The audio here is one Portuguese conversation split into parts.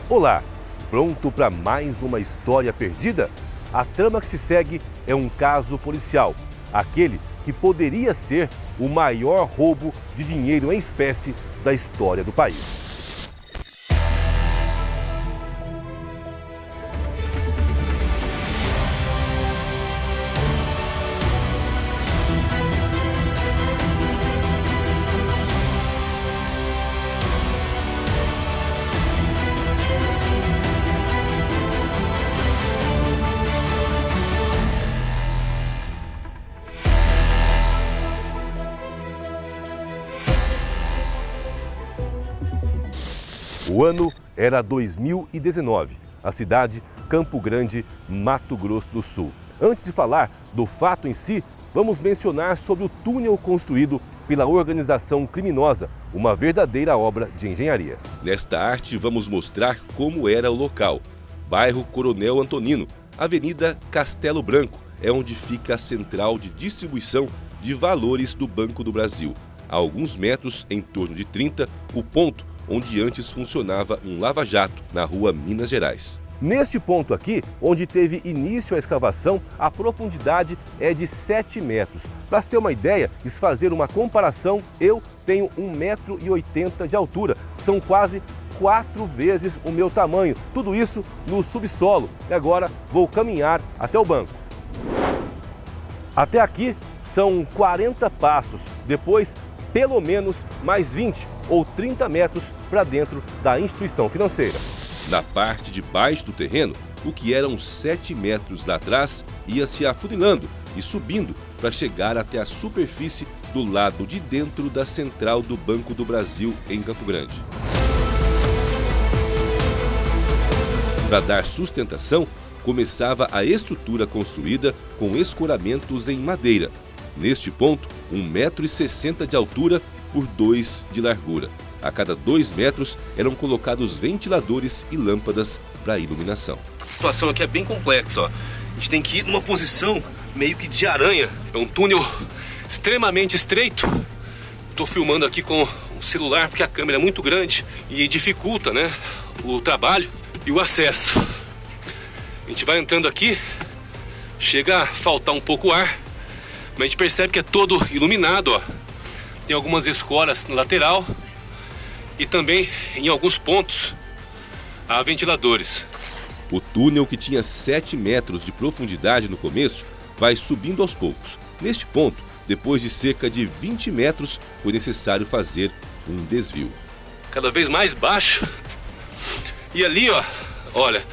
Olá, pronto para mais uma história perdida? A trama que se segue é um caso policial, aquele que poderia ser o maior roubo de dinheiro em espécie da história do país. O ano era 2019, a cidade Campo Grande, Mato Grosso do Sul. Antes de falar do fato em si, vamos mencionar sobre o túnel construído pela organização criminosa, uma verdadeira obra de engenharia. Nesta arte vamos mostrar como era o local. Bairro Coronel Antonino, Avenida Castelo Branco, é onde fica a central de distribuição de valores do Banco do Brasil. A alguns metros, em torno de 30, o ponto onde antes funcionava um lava-jato, na rua Minas Gerais. Neste ponto aqui, onde teve início a escavação, a profundidade é de 7 metros. Para se ter uma ideia e se fazer uma comparação, eu tenho 1,80 m de altura. São quase 4 vezes o meu tamanho. Tudo isso no subsolo. E agora vou caminhar até o banco. Até aqui são 40 passos. Depois, pelo menos mais 20 ou 30 metros para dentro da instituição financeira. Na parte de baixo do terreno, o que eram 7 metros lá atrás ia se afunilando e subindo para chegar até a superfície do lado de dentro da central do Banco do Brasil em Campo Grande. Para dar sustentação, começava a estrutura construída com escoramentos em madeira. Neste ponto, 1,60 m de altura por 2 de largura. A cada 2 metros eram colocados ventiladores e lâmpadas para iluminação. A situação aqui é bem complexa, ó. A gente tem que ir numa posição meio que de aranha. É um túnel extremamente estreito. Estou filmando aqui com o celular porque a câmera é muito grande e dificulta, né, o trabalho e o acesso. A gente vai entrando aqui, chega a faltar um pouco o ar, mas a gente percebe que é todo iluminado, ó. Tem algumas escoras na lateral e também em alguns pontos há ventiladores. O túnel, que tinha 7 metros de profundidade no começo, vai subindo aos poucos. Neste ponto, depois de cerca de 20 metros, foi necessário fazer um desvio. Cada vez mais baixo. E ali, ó, olha,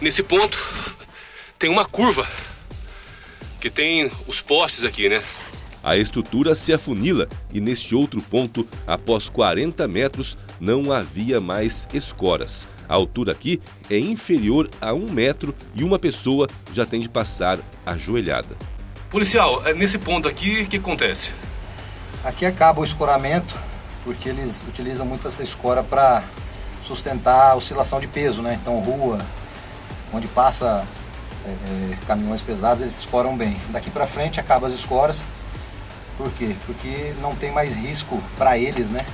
nesse ponto tem uma curva que tem os postes aqui, né? A estrutura se afunila e neste outro ponto, após 40 metros, não havia mais escoras. A altura aqui é inferior a 1 metro e uma pessoa já tem de passar ajoelhada. Policial, nesse ponto aqui, o que acontece? Aqui acaba o escoramento, porque eles utilizam muito essa escora para sustentar a oscilação de peso, né? Então, rua, onde passa caminhões pesados, eles escoram bem. Daqui para frente acaba as escoras. Por quê? Porque não tem mais risco para eles, né,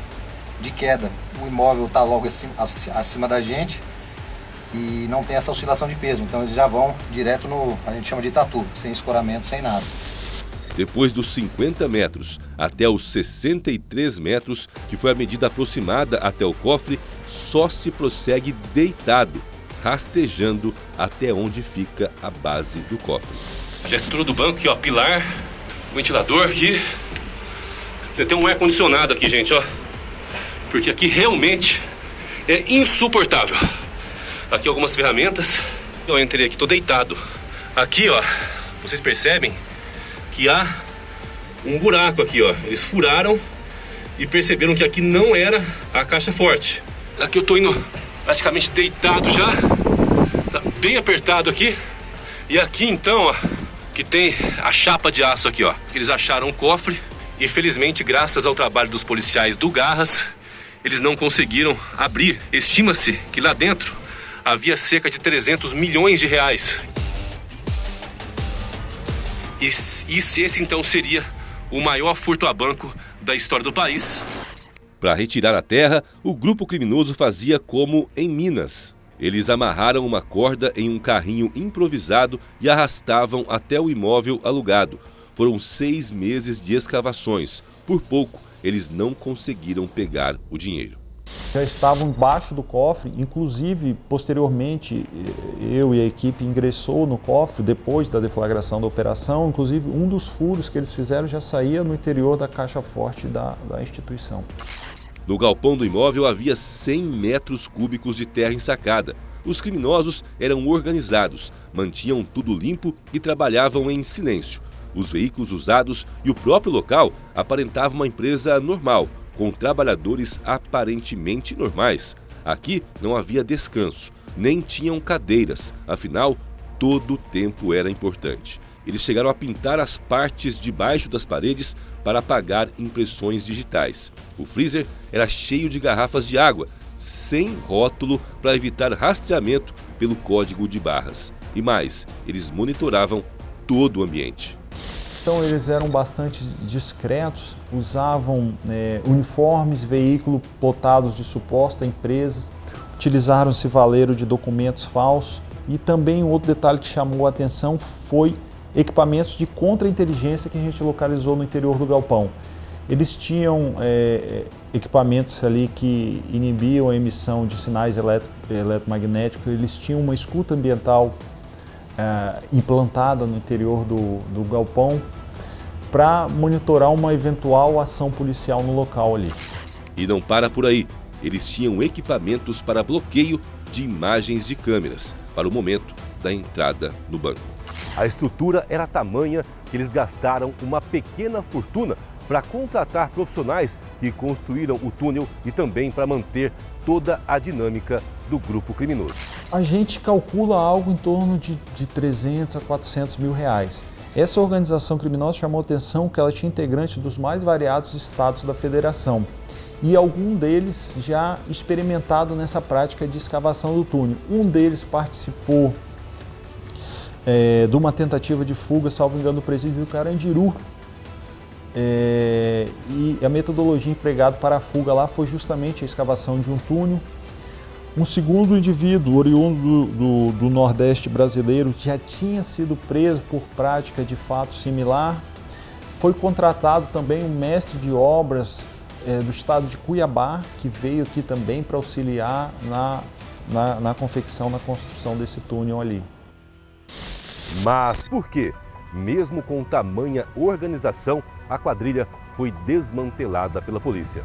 de queda. O imóvel está logo acima da gente e não tem essa oscilação de peso. Então eles já vão direto no, a gente chama de tatu, sem escoramento, sem nada. Depois dos 50 metros até os 63 metros, que foi a medida aproximada até o cofre, só se prossegue deitado, rastejando até onde fica a base do cofre. A estrutura do banco aqui, ó, pilar, ventilador aqui. Tem um ar-condicionado aqui, gente, ó. Porque aqui realmente é insuportável. Aqui algumas ferramentas. Eu entrei aqui, tô deitado. Aqui, ó, vocês percebem que há um buraco aqui, ó. Eles furaram e perceberam que aqui não era a caixa forte. Aqui eu tô indo praticamente deitado já. Tá bem apertado aqui. E aqui então, ó, que tem a chapa de aço aqui, ó. Eles acharam um cofre e, felizmente, graças ao trabalho dos policiais do Garras, eles não conseguiram abrir. Estima-se que lá dentro havia cerca de 300 milhões de reais. E esse então seria o maior furto a banco da história do país. Para retirar a terra, o grupo criminoso fazia como em Minas. Eles amarraram uma corda em um carrinho improvisado e arrastavam até o imóvel alugado. Foram 6 meses de escavações. Por pouco, eles não conseguiram pegar o dinheiro. Já estavam embaixo do cofre, inclusive, posteriormente, eu e a equipe ingressou no cofre depois da deflagração da operação. Inclusive, um dos furos que eles fizeram já saía no interior da caixa forte da instituição. No galpão do imóvel havia 100 metros cúbicos de terra ensacada. Os criminosos eram organizados, mantinham tudo limpo e trabalhavam em silêncio. Os veículos usados e o próprio local aparentavam uma empresa normal, com trabalhadores aparentemente normais. Aqui não havia descanso, nem tinham cadeiras, afinal, todo o tempo era importante. Eles chegaram a pintar as partes de baixo das paredes para apagar impressões digitais. O freezer era cheio de garrafas de água, sem rótulo para evitar rastreamento pelo código de barras. E mais, eles monitoravam todo o ambiente. Então eles eram bastante discretos, usavam uniformes, veículos plotados de suposta empresas, utilizaram-se valeiro de documentos falsos e também um outro detalhe que chamou a atenção foi equipamentos de contra-inteligência que a gente localizou no interior do galpão. Eles tinham equipamentos ali que inibiam a emissão de sinais eletromagnéticos, eles tinham uma escuta ambiental implantada no interior do galpão para monitorar uma eventual ação policial no local ali. E não para por aí, eles tinham equipamentos para bloqueio de imagens de câmeras para o momento da entrada no banco. A estrutura era tamanha que eles gastaram uma pequena fortuna para contratar profissionais que construíram o túnel e também para manter toda a dinâmica do grupo criminoso. A gente calcula algo em torno de 300 a 400 mil reais. Essa organização criminosa chamou a atenção que ela tinha integrantes dos mais variados estados da federação e algum deles já experimentado nessa prática de escavação do túnel. Um deles participou de uma tentativa de fuga, salvo engano, do presídio do Carandiru. E a metodologia empregada para a fuga lá foi justamente a escavação de um túnel. Um segundo indivíduo, oriundo do Nordeste brasileiro, já tinha sido preso por prática de fato similar. Foi contratado também um mestre de obras do estado de Cuiabá, que veio aqui também para auxiliar na confecção, na construção desse túnel ali. Mas por quê? Mesmo com tamanha organização, a quadrilha foi desmantelada pela polícia.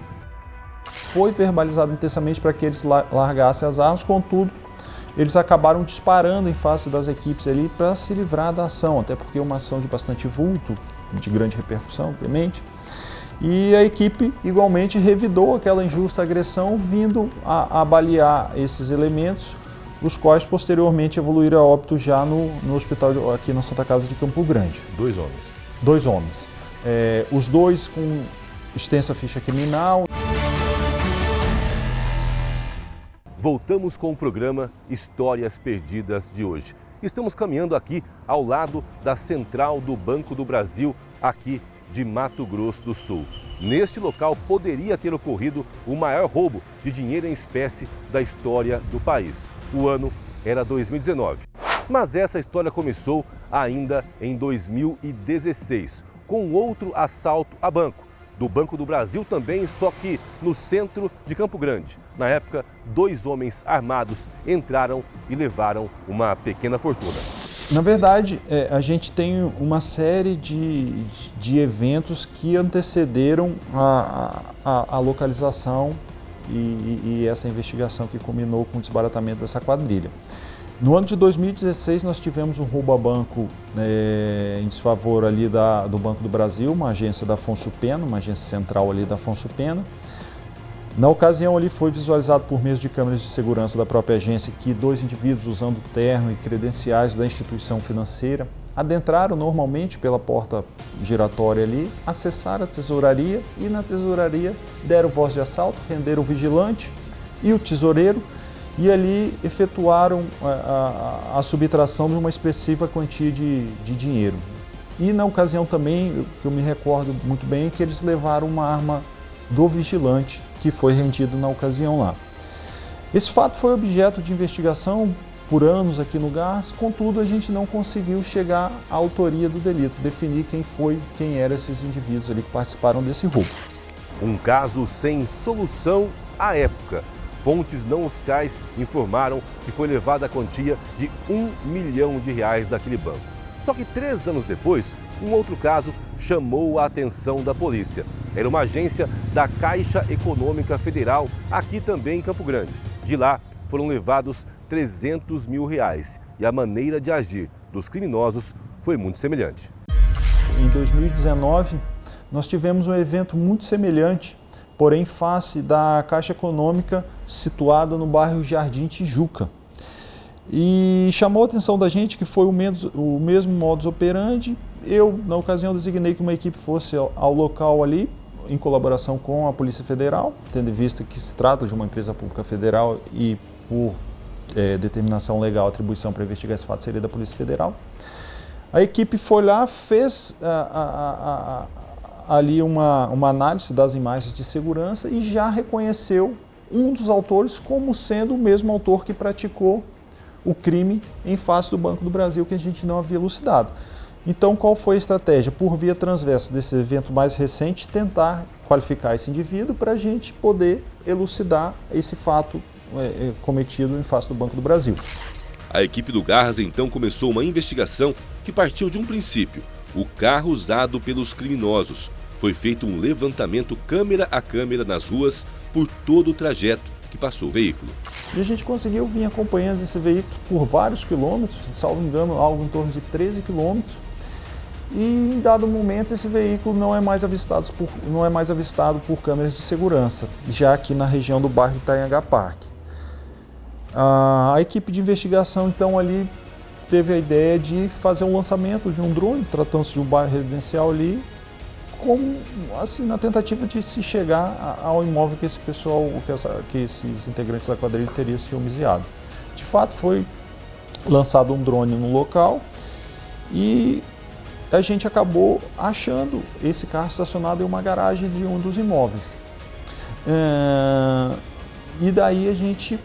Foi verbalizado intensamente para que eles largassem as armas, contudo, eles acabaram disparando em face das equipes ali para se livrar da ação, até porque é uma ação de bastante vulto, de grande repercussão, obviamente. E a equipe igualmente revidou aquela injusta agressão, vindo a balear esses elementos, os quais posteriormente evoluíram a óbito já no hospital aqui na Santa Casa de Campo Grande. 2 homens. 2 homens. Os dois com extensa ficha criminal. Voltamos com o programa Histórias Perdidas de hoje. Estamos caminhando aqui ao lado da central do Banco do Brasil, aqui de Mato Grosso do Sul. Neste local poderia ter ocorrido o maior roubo de dinheiro em espécie da história do país. O ano era 2019. Mas essa história começou ainda em 2016, com outro assalto a banco. Do Banco do Brasil também, só que no centro de Campo Grande. Na época, 2 homens armados entraram e levaram uma pequena fortuna. Na verdade, a gente tem uma série de eventos que antecederam a localização e essa investigação que culminou com o desbaratamento dessa quadrilha. No ano de 2016, nós tivemos um roubo a banco em desfavor ali do Banco do Brasil, uma agência da Afonso Pena, uma agência central ali da Afonso Pena. Na ocasião ali foi visualizado por meio de câmeras de segurança da própria agência que 2 indivíduos usando terno e credenciais da instituição financeira adentraram normalmente pela porta giratória ali, acessaram a tesouraria e na tesouraria deram voz de assalto, renderam o vigilante e o tesoureiro e ali efetuaram a subtração de uma expressiva quantia de dinheiro. E na ocasião também, que eu me recordo muito bem, que eles levaram uma arma do vigilante que foi rendido na ocasião lá. Esse fato foi objeto de investigação por anos aqui no Garras, contudo a gente não conseguiu chegar à autoria do delito, definir quem eram esses indivíduos ali que participaram desse roubo. Um caso sem solução à época. Fontes não oficiais informaram que foi levada a quantia de R$1 milhão daquele banco. Só que 3 anos depois, um outro caso chamou a atenção da polícia. Era uma agência da Caixa Econômica Federal, aqui também em Campo Grande. De lá foram levados R$300 mil e a maneira de agir dos criminosos foi muito semelhante. Em 2019, nós tivemos um evento muito semelhante, porém face da Caixa Econômica situada no bairro Jardim Tijuca. E chamou a atenção da gente que foi o mesmo modus operandi. Eu, na ocasião, designei que uma equipe fosse ao local ali, em colaboração com a Polícia Federal, tendo em vista que se trata de uma empresa pública federal e por determinação legal, atribuição para investigar esse fato seria da Polícia Federal. A equipe foi lá, fez ali uma análise das imagens de segurança e já reconheceu um dos autores como sendo o mesmo autor que praticou o crime em face do Banco do Brasil, que a gente não havia elucidado. Então, qual foi a estratégia? Por via transversa desse evento mais recente, tentar qualificar esse indivíduo para a gente poder elucidar esse fato cometido em face do Banco do Brasil. A equipe do Garras então começou uma investigação que partiu de um princípio: o carro usado pelos criminosos. Foi feito um levantamento câmera a câmera nas ruas por todo o trajeto que passou o veículo. E a gente conseguiu vir acompanhando esse veículo por vários quilômetros, salvo engano, algo em torno de 13 quilômetros. E em dado momento esse veículo não é mais avistado por câmeras de segurança, já aqui na região do bairro Itanhangá Park. A equipe de investigação então ali teve a ideia de fazer um lançamento de um drone, tratando-se de um bairro residencial ali, assim, na tentativa de se chegar ao imóvel que esse pessoal, que esses integrantes da quadrilha teriam se homiziado. De fato, foi lançado um drone no local e a gente acabou achando esse carro estacionado em uma garagem de um dos imóveis. E daí a gente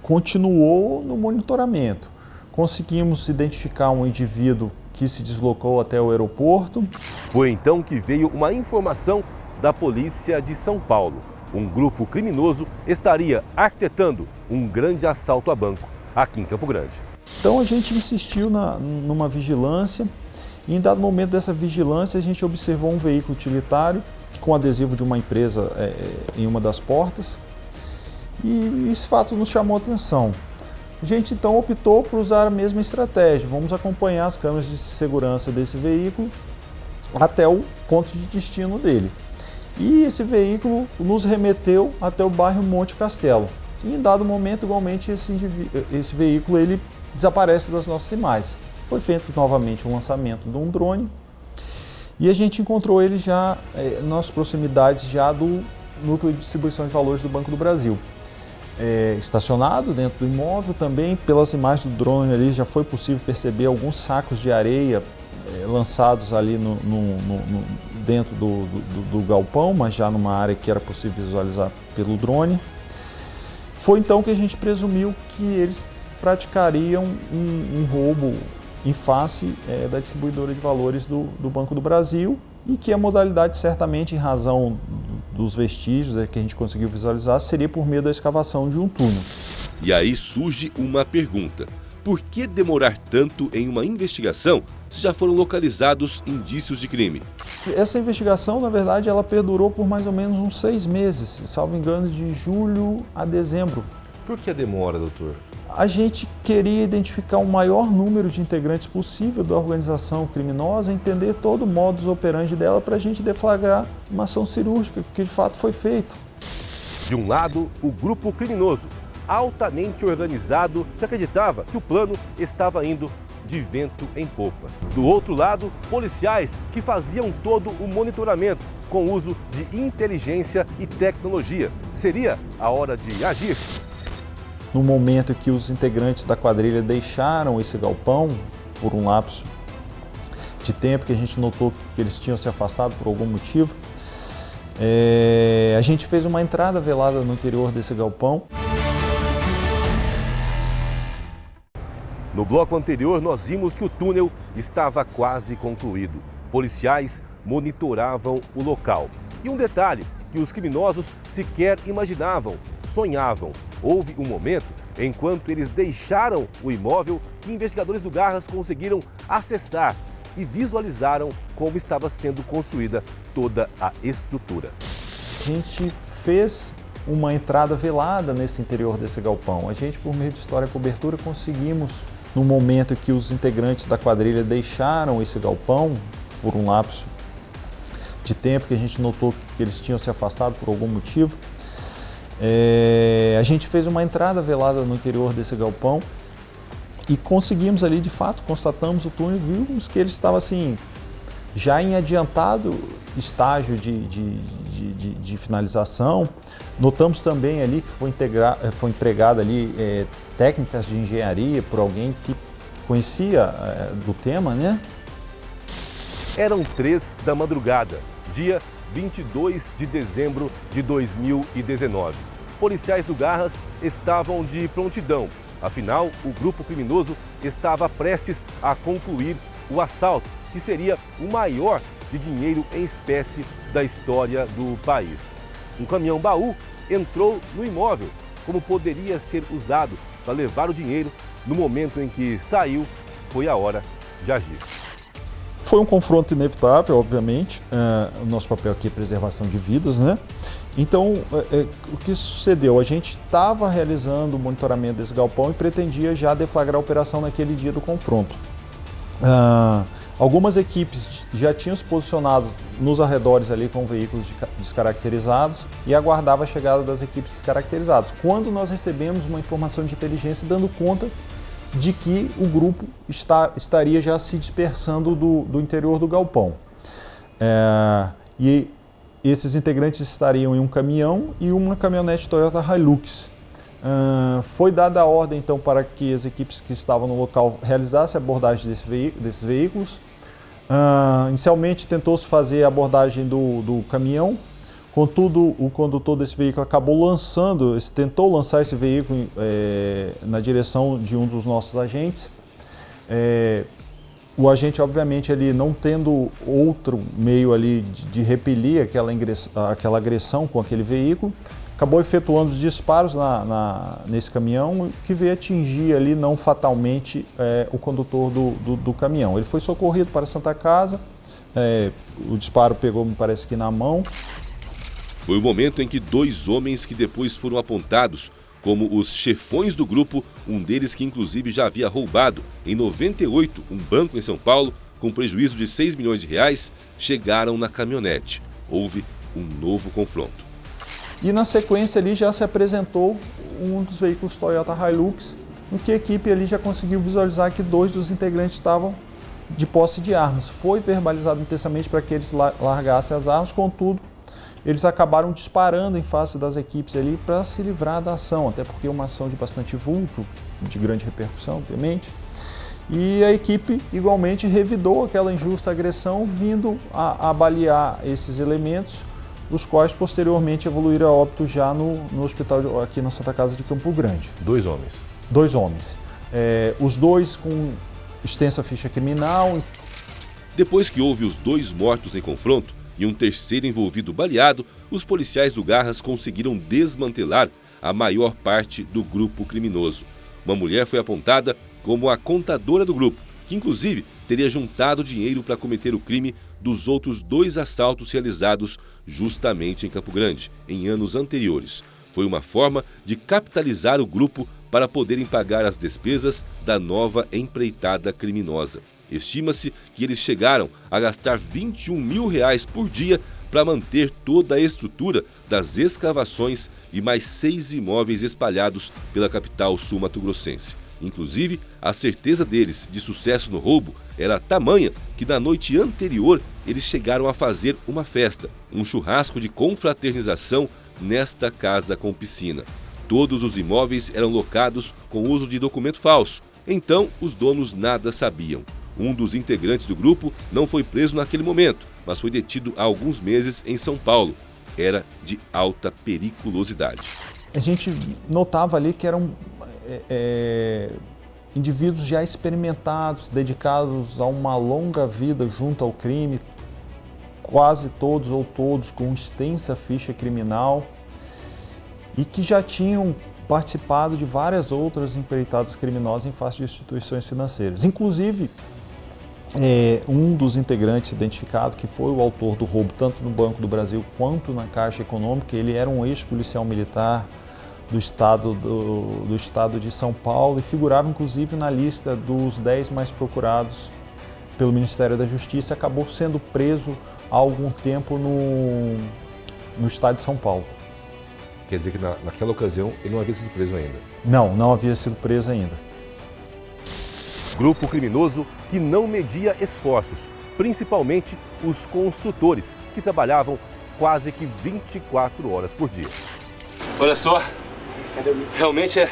continuou no monitoramento. Conseguimos identificar um indivíduo que se deslocou até o aeroporto. Foi então que veio uma informação da Polícia de São Paulo. Um grupo criminoso estaria arquitetando um grande assalto a banco aqui em Campo Grande. Então a gente insistiu numa vigilância e em dado momento dessa vigilância a gente observou um veículo utilitário com adesivo de uma empresa em uma das portas e esse fato nos chamou a atenção. A gente então optou por usar a mesma estratégia. Vamos acompanhar as câmeras de segurança desse veículo até o ponto de destino dele. E esse veículo nos remeteu até o bairro Monte Castelo. E em dado momento, igualmente, esse veículo ele desaparece das nossas imagens. Foi feito novamente um lançamento de um drone e a gente encontrou ele já nas proximidades já do núcleo de distribuição de valores do Banco do Brasil. Estacionado dentro do imóvel também, pelas imagens do drone ali já foi possível perceber alguns sacos de areia lançados ali dentro do galpão, mas já numa área que era possível visualizar pelo drone. Foi então que a gente presumiu que eles praticariam um roubo em face da distribuidora de valores do Banco do Brasil e que a modalidade, certamente, em razão dos vestígios que a gente conseguiu visualizar, seria por meio da escavação de um túnel. E aí surge uma pergunta: por que demorar tanto em uma investigação se já foram localizados indícios de crime? Essa investigação, na verdade, ela perdurou por mais ou menos uns 6 meses, salvo engano, de julho a dezembro. Por que a demora, doutor? A gente queria identificar o maior número de integrantes possível da organização criminosa, entender todo o modus operandi dela para a gente deflagrar uma ação cirúrgica, que de fato foi feito. De um lado, o grupo criminoso, altamente organizado, que acreditava que o plano estava indo de vento em popa. Do outro lado, policiais que faziam todo o monitoramento com uso de inteligência e tecnologia. Seria a hora de agir. No momento em que os integrantes da quadrilha deixaram esse galpão, por um lapso de tempo que a gente notou que eles tinham se afastado por algum motivo, a gente fez uma entrada velada no interior desse galpão. No bloco anterior, nós vimos que o túnel estava quase concluído. Policiais monitoravam o local. E um detalhe que os criminosos sequer imaginavam, sonhavam. Houve um momento, enquanto eles deixaram o imóvel, que investigadores do Garras conseguiram acessar e visualizaram como estava sendo construída toda a estrutura. A gente fez uma entrada velada nesse interior desse galpão. A gente, por meio de história e cobertura, conseguimos, no momento que os integrantes da quadrilha deixaram esse galpão, por um lapso de tempo que a gente notou que eles tinham se afastado por algum motivo, a gente fez uma entrada velada no interior desse galpão e conseguimos ali, de fato, constatamos o túnel, vimos que ele estava assim, já em adiantado estágio de finalização. Notamos também ali que foi empregada ali técnicas de engenharia por alguém que conhecia do tema, né? Eram 3 da madrugada, dia 22 de dezembro de 2019. Policiais do Garras estavam de prontidão. Afinal, o grupo criminoso estava prestes a concluir o assalto, que seria o maior de dinheiro em espécie da história do país. Um caminhão-baú entrou no imóvel, como poderia ser usado para levar o dinheiro. No momento em que saiu, foi a hora de agir. Foi um confronto inevitável, obviamente. O nosso papel aqui é preservação de vidas, né? Então, o que sucedeu? A gente estava realizando o monitoramento desse galpão e pretendia já deflagrar a operação naquele dia do confronto. Algumas equipes já tinham se posicionado nos arredores ali com veículos descaracterizados e aguardava a chegada das equipes descaracterizadas. Quando nós recebemos uma informação de inteligência dando conta de que o grupo estaria já se dispersando do interior do galpão. E esses integrantes estariam em um caminhão e uma caminhonete Toyota Hilux. Foi dada a ordem, então, para que as equipes que estavam no local realizassem a abordagem desses veículos. Inicialmente tentou-se fazer a abordagem do caminhão, contudo, o condutor desse veículo acabou tentou lançar esse veículo na direção de um dos nossos agentes. O agente, obviamente, ali não tendo outro meio ali de repelir aquela agressão com aquele veículo, acabou efetuando os disparos nesse caminhão, que veio atingir ali, não fatalmente, o condutor do caminhão. Ele foi socorrido para a Santa Casa, o disparo pegou, me parece que na mão. Foi o momento em que 2 homens que depois foram apontados como os chefões do grupo, um deles que inclusive já havia roubado em 98 um banco em São Paulo, com prejuízo de R$6 milhões, chegaram na caminhonete. Houve um novo confronto. E na sequência ali já se apresentou um dos veículos Toyota Hilux, em que a equipe ali já conseguiu visualizar que 2 dos integrantes estavam de posse de armas. Foi verbalizado intensamente para que eles largassem as armas, contudo, eles acabaram disparando em face das equipes ali para se livrar da ação, até porque é uma ação de bastante vulto, de grande repercussão, obviamente. E a equipe igualmente revidou aquela injusta agressão, vindo a balear esses elementos, os quais posteriormente evoluíram a óbito já no hospital aqui na Santa Casa de Campo Grande. 2 homens. 2 homens. Os 2 com extensa ficha criminal. Depois que houve os 2 mortos em confronto e um terceiro envolvido baleado, os policiais do Garras conseguiram desmantelar a maior parte do grupo criminoso. Uma mulher foi apontada como a contadora do grupo, que inclusive teria juntado dinheiro para cometer o crime dos outros 2 assaltos realizados justamente em Campo Grande, em anos anteriores. Foi uma forma de capitalizar o grupo para poderem pagar as despesas da nova empreitada criminosa. Estima-se que eles chegaram a gastar R$21 mil por dia para manter toda a estrutura das escavações e mais 6 imóveis espalhados pela capital sul-mato-grossense. Inclusive, a certeza deles de sucesso no roubo era tamanha que na noite anterior eles chegaram a fazer uma festa, um churrasco de confraternização nesta casa com piscina. Todos os imóveis eram locados com uso de documento falso, então os donos nada sabiam. Um dos integrantes do grupo não foi preso naquele momento, mas foi detido há alguns meses em São Paulo. Era de alta periculosidade. A gente notava ali que eram indivíduos já experimentados, dedicados a uma longa vida junto ao crime, quase todos ou todos com extensa ficha criminal e que já tinham participado de várias outras empreitadas criminosas em face de instituições financeiras. Inclusive, um dos integrantes identificado, que foi o autor do roubo tanto no Banco do Brasil quanto na Caixa Econômica, ele era um ex-policial militar do estado de São Paulo e figurava inclusive na lista dos 10 mais procurados pelo Ministério da Justiça, acabou sendo preso há algum tempo no estado de São Paulo. Quer dizer que naquela ocasião ele não havia sido preso ainda? Não havia sido preso ainda. Grupo criminoso que não media esforços, principalmente os construtores, que trabalhavam quase que 24 horas por dia. Olha só, realmente é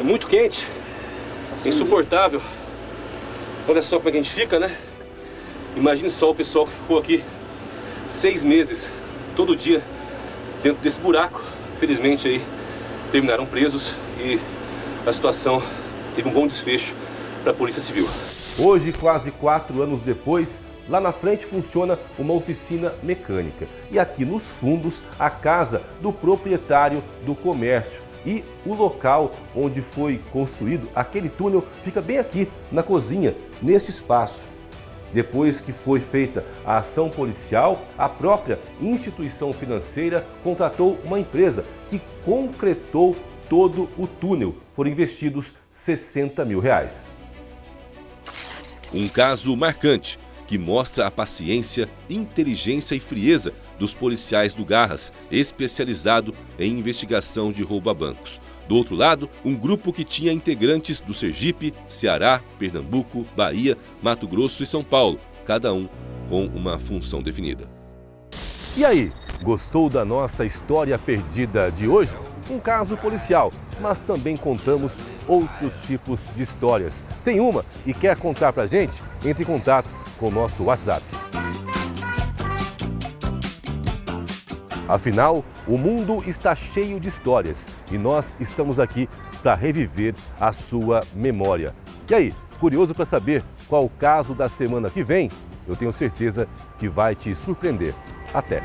muito quente, insuportável. Olha só como é que a gente fica, né? Imagine só o pessoal que ficou aqui 6 meses, todo dia, dentro desse buraco. Felizmente aí terminaram presos e a situação teve um bom desfecho para a Polícia Civil. Hoje, quase 4 anos depois, lá na frente funciona uma oficina mecânica. E aqui nos fundos, a casa do proprietário do comércio. E o local onde foi construído aquele túnel fica bem aqui, na cozinha, neste espaço. Depois que foi feita a ação policial, a própria instituição financeira contratou uma empresa que concretou todo o túnel. Foram investidos R$60 mil. Um caso marcante que mostra a paciência, inteligência e frieza dos policiais do Garras, especializado em investigação de roubo a bancos. Do outro lado, um grupo que tinha integrantes do Sergipe, Ceará, Pernambuco, Bahia, Mato Grosso e São Paulo, cada um com uma função definida. E aí, gostou da nossa história perdida de hoje? Um caso policial, mas também contamos outros tipos de histórias. Tem uma e quer contar pra gente? Entre em contato com o nosso WhatsApp. Afinal, o mundo está cheio de histórias e nós estamos aqui para reviver a sua memória. E aí, curioso para saber qual o caso da semana que vem? Eu tenho certeza que vai te surpreender. Até!